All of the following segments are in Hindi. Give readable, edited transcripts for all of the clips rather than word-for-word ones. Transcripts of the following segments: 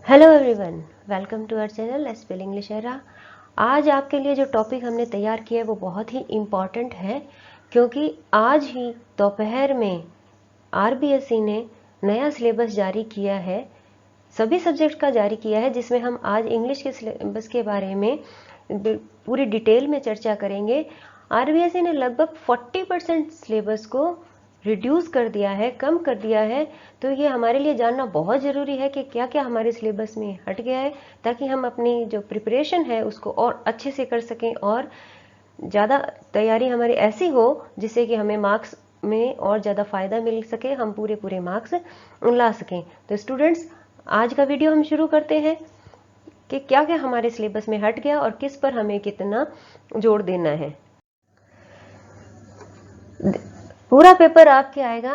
Hello everyone, welcome to our channel spell English era. आज आपके लिए जो टॉपिक हमने तैयार किया है वो बहुत ही इम्पॉर्टेंट है, क्योंकि आज ही दोपहर में आरबीएसई ने नया सिलेबस जारी किया है, सभी सब्जेक्ट का जारी किया है, जिसमें हम आज इंग्लिश के सिलेबस के बारे में पूरी डिटेल में चर्चा करेंगे। आरबीएसई ने लगभग 40% सिलेबस को रिड्यूस कर दिया है, कम कर दिया है। तो ये हमारे लिए जानना बहुत ज़रूरी है कि क्या क्या हमारे सिलेबस में हट गया है, ताकि हम अपनी जो प्रिपरेशन है उसको और अच्छे से कर सकें और ज़्यादा तैयारी हमारी ऐसी हो जिससे कि हमें मार्क्स में और ज़्यादा फ़ायदा मिल सके, हम पूरे मार्क्स ला सकें। तो स्टूडेंट्स, आज का वीडियो हम शुरू करते हैं कि क्या क्या हमारे सिलेबस में हट गया और किस पर हमें कितना जोर देना है। पूरा पेपर आपके आएगा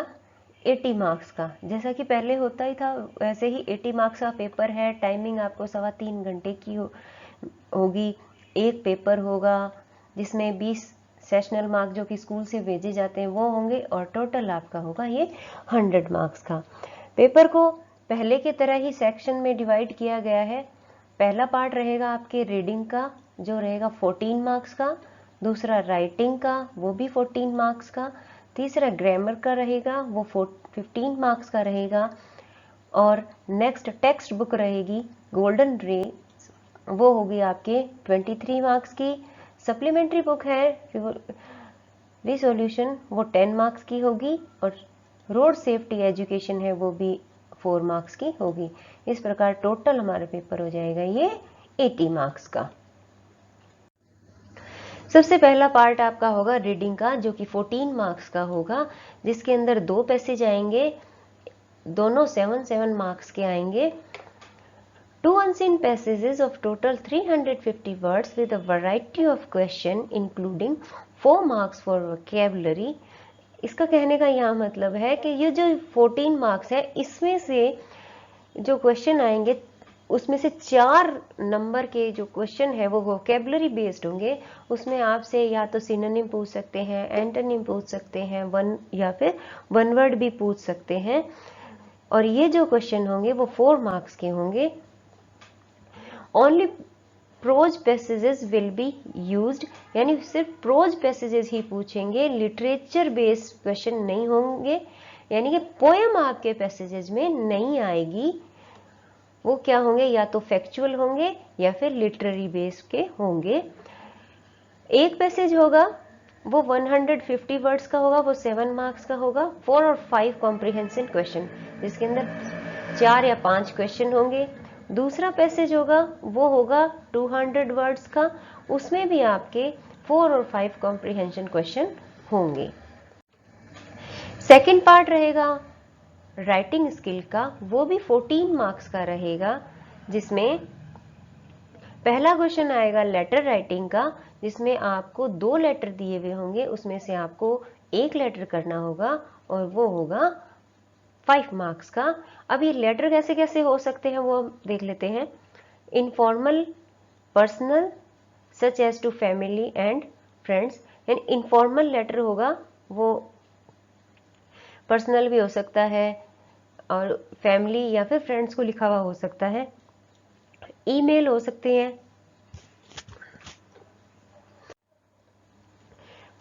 80 मार्क्स का, जैसा कि पहले होता ही था वैसे ही 80 मार्क्स का पेपर है। टाइमिंग आपको 3.25 घंटे की होगी। एक पेपर होगा जिसमें 20 सेशनल मार्क्स जो कि स्कूल से भेजे जाते हैं वो होंगे, और टोटल आपका होगा ये 100 मार्क्स का। पेपर को पहले की तरह ही सेक्शन में डिवाइड किया गया है। पहला पार्ट रहेगा आपके रीडिंग का, जो रहेगा 14 मार्क्स का। दूसरा राइटिंग का, वो भी 14 मार्क्स का। तीसरा ग्रामर का रहेगा, वो 15 मार्क्स का रहेगा। और नेक्स्ट टेक्स्ट बुक रहेगी गोल्डन रे, वो होगी आपके 23 मार्क्स की। सप्लीमेंट्री बुक है रिसोल्यूशन, वो 10 मार्क्स की होगी। और रोड सेफ्टी एजुकेशन है, वो भी 4 मार्क्स की होगी। इस प्रकार टोटल हमारा पेपर हो जाएगा ये 80 मार्क्स का। सबसे पहला पार्ट आपका होगा रीडिंग का, जो कि 14 मार्क्स का होगा, जिसके अंदर 2 पैसेज आएंगे, दोनों 7 मार्क्स के आएंगे। 2 unseen passages of total 350 words with a variety of question including 4 marks for vocabulary। इसका कहने का यह मतलब है कि ये जो 14 मार्क्स है, इसमें से जो क्वेश्चन आएंगे उसमें से 4 नंबर के जो क्वेश्चन है वो वोकेबलरी बेस्ड होंगे। उसमें आपसे या तो सिनोनिम पूछ सकते हैं, एंटोनिम पूछ सकते हैं, वन या फिर वन वर्ड भी पूछ सकते हैं। और ये जो क्वेश्चन होंगे वो 4 मार्क्स के होंगे। Only prose passages will be used, यानी सिर्फ प्रोज पैसेजेस ही पूछेंगे, लिटरेचर बेस्ड क्वेश्चन नहीं होंगे। यानी कि पोएम आपके पैसेजेस में नहीं आएगी। वो क्या होंगे, या तो फैक्चुअल होंगे या फिर लिटरेरी बेस के होंगे। एक पैसेज होगा वो 150 वर्ड्स का होगा, वो 7 मार्क्स का होगा। 4 और 5 कॉम्प्रिहेंशन क्वेश्चन, जिसके अंदर 4 या 5 क्वेश्चन होंगे। दूसरा पैसेज होगा वो होगा 200 वर्ड्स का, उसमें भी आपके 4 और 5 कॉम्प्रिहेंशन क्वेश्चन होंगे। सेकेंड पार्ट रहेगा राइटिंग स्किल का, वो भी 14 मार्क्स का रहेगा, जिसमें पहला क्वेश्चन आएगा लेटर राइटिंग का, जिसमें आपको 2 लेटर दिए हुए होंगे, उसमें से आपको एक लेटर करना होगा और वो होगा 5 मार्क्स का। अब ये लेटर कैसे कैसे हो सकते हैं वो देख लेते हैं। Informal, personal, such as to family and friends. यानी इनफॉर्मल लेटर होगा वो पर्सनल भी हो सकता है और फैमिली या फिर फ्रेंड्स को लिखा हुआ हो सकता है। ईमेल हो सकते हैं।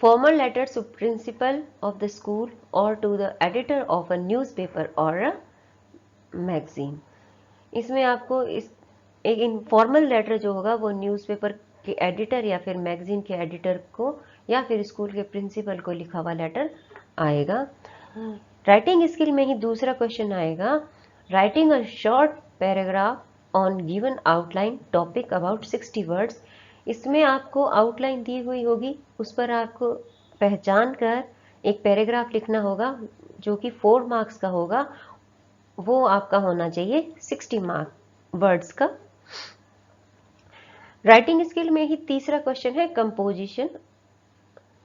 Formal letters to principal of the school और to the editor of a newspaper और अ मैगजीन। इसमें आपको एक इनफॉर्मल लेटर जो होगा वो न्यूज़पेपर के एडिटर या फिर मैगजीन के एडिटर को या फिर स्कूल के प्रिंसिपल को लिखा हुआ लेटर आएगा। राइटिंग स्किल में ही दूसरा क्वेश्चन आएगा, writing a short paragraph on given outline topic about 60 words. इसमें आपको आउटलाइन दी हुई होगी, उस पर आपको पहचान कर एक पैराग्राफ लिखना होगा, जो कि 4 मार्क्स का होगा। वो आपका होना चाहिए 60 वर्ड्स का। राइटिंग स्किल में ही तीसरा क्वेश्चन है कंपोजिशन।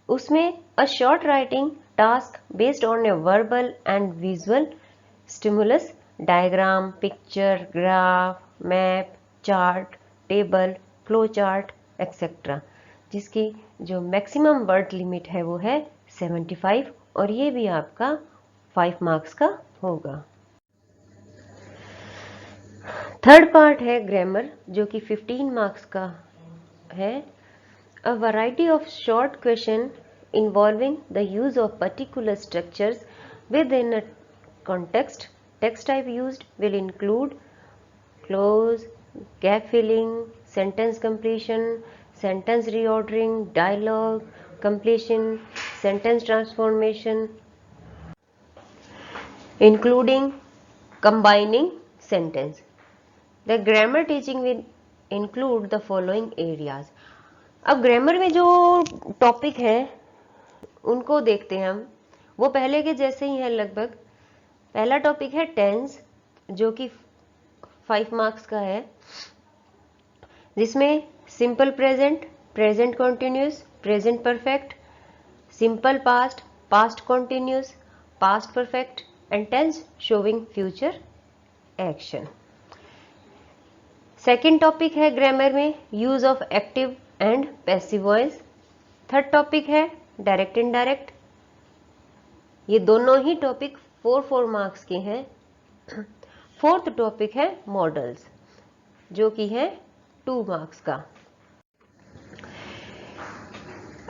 उसमें a short writing task based on a verbal and visual stimulus, diagram, picture, graph, map, chart, table, flow chart etcetera, जिसकी जो मैक्सिमम वर्ड लिमिट है वो है 75, और ये भी आपका 5 मार्क्स का होगा। थर्ड पार्ट है ग्रामर, जो कि 15 मार्क्स का है। A variety of short question involving the use of particular structures with in a context. Text type used will include clause, gap filling, sentence completion, sentence reordering, dialogue completion, sentence transformation, including combining sentence. The grammar teaching will include the following areas. अब ग्रामर में जो टॉपिक है उनको देखते हैं हम, वो पहले के जैसे ही है लगभग। पहला टॉपिक है टेंस, जो कि 5 मार्क्स का है, जिसमें simple present, present continuous, present perfect, simple past, past continuous, past perfect and tense showing future action. Second topic है ग्रामर में use of active and passive voice. Third topic है डायरेक्ट इनडायरेक्ट। ये दोनों ही टॉपिक 4 मार्क्स के हैं। फोर्थ टॉपिक है मॉडल्स, जो कि है 2 मार्क्स का।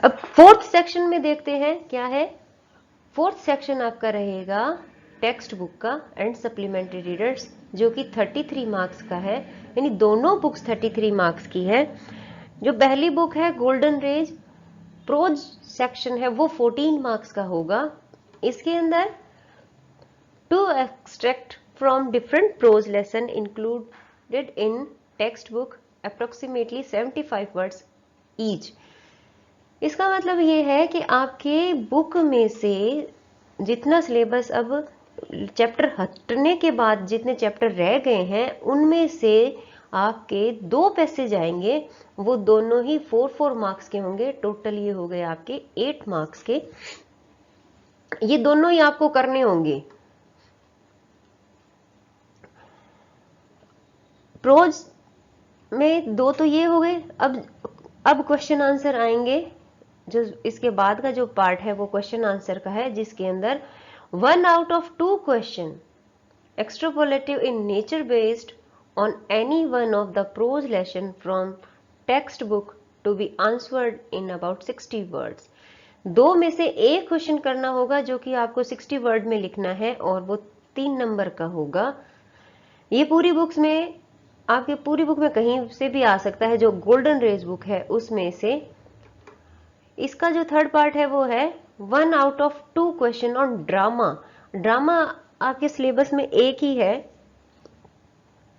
अब फोर्थ सेक्शन में देखते हैं क्या है। फोर्थ सेक्शन आपका रहेगा टेक्स्ट बुक का एंड सप्लीमेंट्री रीडर्स, जो कि 33 मार्क्स का है, यानी दोनों बुक्स 33 मार्क्स की है। जो पहली बुक है गोल्डन रेज, प्रोज सेक्शन है, वो 14 मार्क्स का होगा। इसके अंदर two extract from different prose lesson included in text book approximately 75 words each. इसका मतलब ये है कि आपके बुक में से जितना सिलेबस अब चैप्टर हटने के बाद जितने चैप्टर रह गए हैं, उनमें से आपके 2 पैसेज आएंगे, वो दोनों ही 4 मार्क्स के होंगे। टोटल ये हो गए आपके 8 मार्क्स के। ये दोनों ही आपको करने होंगे। प्रोज में 2 तो ये हो गए। अब क्वेश्चन आंसर आएंगे। जो इसके बाद का जो पार्ट है वो क्वेश्चन आंसर का है, जिसके अंदर 1 out of 2 question extrapolative in nature based on any one of the prose lesson from textbook to be answered in about 60 words। 2 में से एक क्वेश्चन करना होगा, जो कि आपको 60 वर्ड में लिखना है, और वो 3 नंबर का होगा। ये पूरी बुक्स में, आपके पूरी बुक में कहीं से भी आ सकता है। जो गोल्डन रेज बुक है उसमें से इसका जो थर्ड पार्ट है वो है 1 out of 2 question on drama. Drama आपके सिलेबस में एक ही है,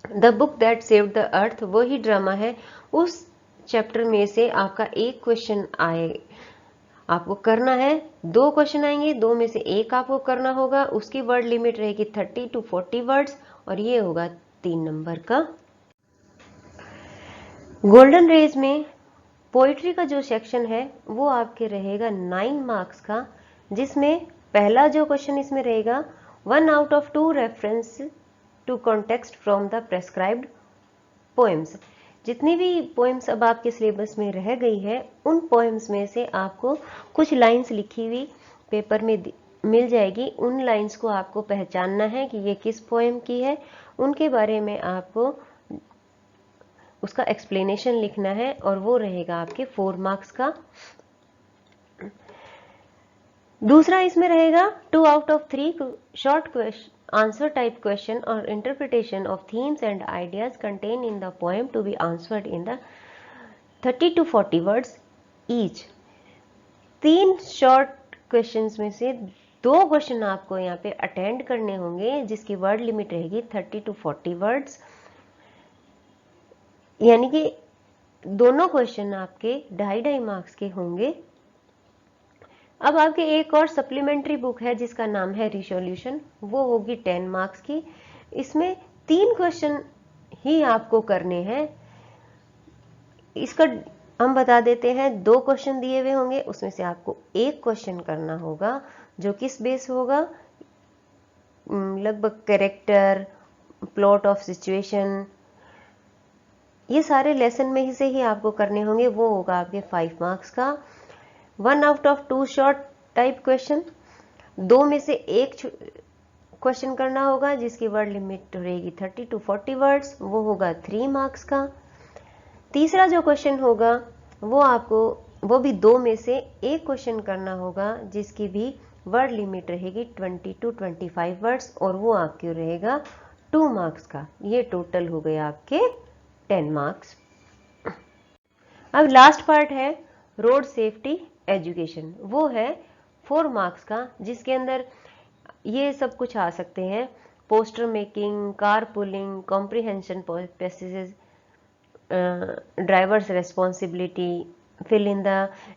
the book that saved the earth, वही ड्रामा है। उस चैप्टर में से आपका एक क्वेश्चन आए, आपको करना है। 2 क्वेश्चन आएंगे, 2 में से एक आपको करना होगा। उसकी वर्ड लिमिट रहेगी 30 to 40 वर्ड्स, और ये होगा 3 नंबर का। गोल्डन रेज में पोइट्री का जो सेक्शन है वो आपके रहेगा 9 मार्क्स का, जिसमें पहला जो क्वेश्चन इसमें रहेगा 1 out of 2 reference to context from the prescribed poems. जितनी भी पोएम्स अब आपके सिलेबस में रह गई है, उन पोएम्स में से आपको कुछ लाइंस लिखी हुई पेपर में मिल जाएगी। उन लाइंस को आपको पहचानना है कि ये किस पोएम की है। उनके बारे में आपको उसका एक्सप्लेनेशन लिखना है, और वो रहेगा आपके 4 मार्क्स का। दूसरा इसमें रहेगा 2 out of 3 short question answer type question or interpretation of themes and ideas contained in the poem to be answered in the 30 to 40 words each। 3 short questions में से 2 क्वेश्चन आपको यहाँ पे अटेंड करने होंगे, जिसकी वर्ड लिमिट रहेगी 30 to 40 वर्ड्स, यानी कि दोनों क्वेश्चन आपके 2.5 मार्क्स के होंगे। अब आपके एक और सप्लीमेंट्री बुक है जिसका नाम है रिसोल्यूशन, वो होगी 10 मार्क्स की। इसमें 3 क्वेश्चन ही आपको करने हैं। इसका हम बता देते हैं, 2 क्वेश्चन दिए हुए होंगे, उसमें से आपको एक क्वेश्चन करना होगा, जो किस बेस होगा, लगभग कैरेक्टर, प्लॉट ऑफ सिचुएशन, ये सारे लेसन में से ही आपको करने होंगे। वो होगा आपके 5 मार्क्स का। 1 out of 2 short type question, 2 में से एक क्वेश्चन करना होगा जिसकी वर्ड लिमिट रहेगी 30 to 40 वर्ड्स, वो होगा 3 मार्क्स का। तीसरा जो क्वेश्चन होगा वो भी 2 में से एक क्वेश्चन करना होगा जिसकी भी वर्ड लिमिट रहेगी 20 to 25 वर्ड्स और वो आपके रहेगा 2 मार्क्स का। ये टोटल हो गए आपके 10 मार्क्स। अब लास्ट पार्ट है रोड सेफ्टी एजुकेशन, वो है 4 मार्क्स का, जिसके अंदर ये सब कुछ आ सकते हैं: poster making, car pooling, comprehension passages, drivers responsibility, fill in the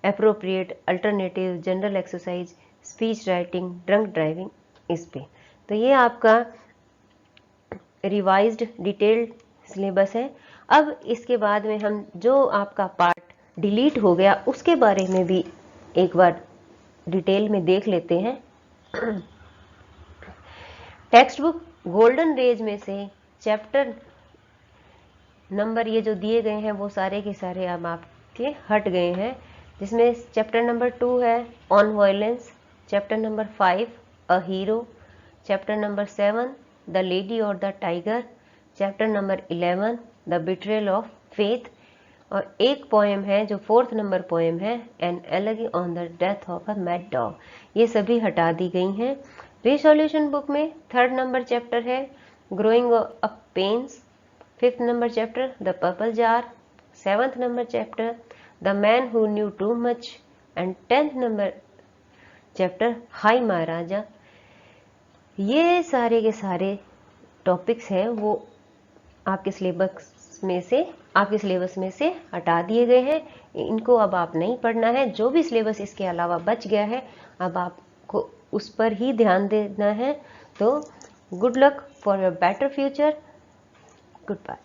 appropriate alternative, general exercise, speech writing, drunk driving, इस पे। तो ये आपका रिवाइज्ड डिटेल्ड सिलेबस है। अब इसके बाद में हम जो आपका पार्ट डिलीट हो गया उसके बारे में भी एक बार डिटेल में देख लेते हैं। टेक्स्ट बुक गोल्डन रेज में से चैप्टर नंबर ये जो दिए गए हैं वो सारे के सारे अब आपके हट गए हैं, जिसमें चैप्टर नंबर 2 है on violence, chapter number 5 a hero, chapter number 7 the lady और the tiger, chapter number 11 the betrayal of faith, और एक पोएम है जो 4th नंबर पोएम है an elegy on the death of a mad dog. ये सभी हटा दी गई हैं। रिसोल्यूशन बुक में 3rd नंबर चैप्टर है growing up pains, 5th number chapter the purple jar, 7th number chapter the man who knew too much and 10th number chapter hi Maharaja. ये सारे के सारे टॉपिक्स हैं वो आपके सिलेबस में से हटा दिए गए हैं। इनको अब आप नहीं पढ़ना है। जो भी सिलेबस इसके अलावा बच गया है अब आपको उस पर ही ध्यान देना है। तो good luck for your better future. Good bye.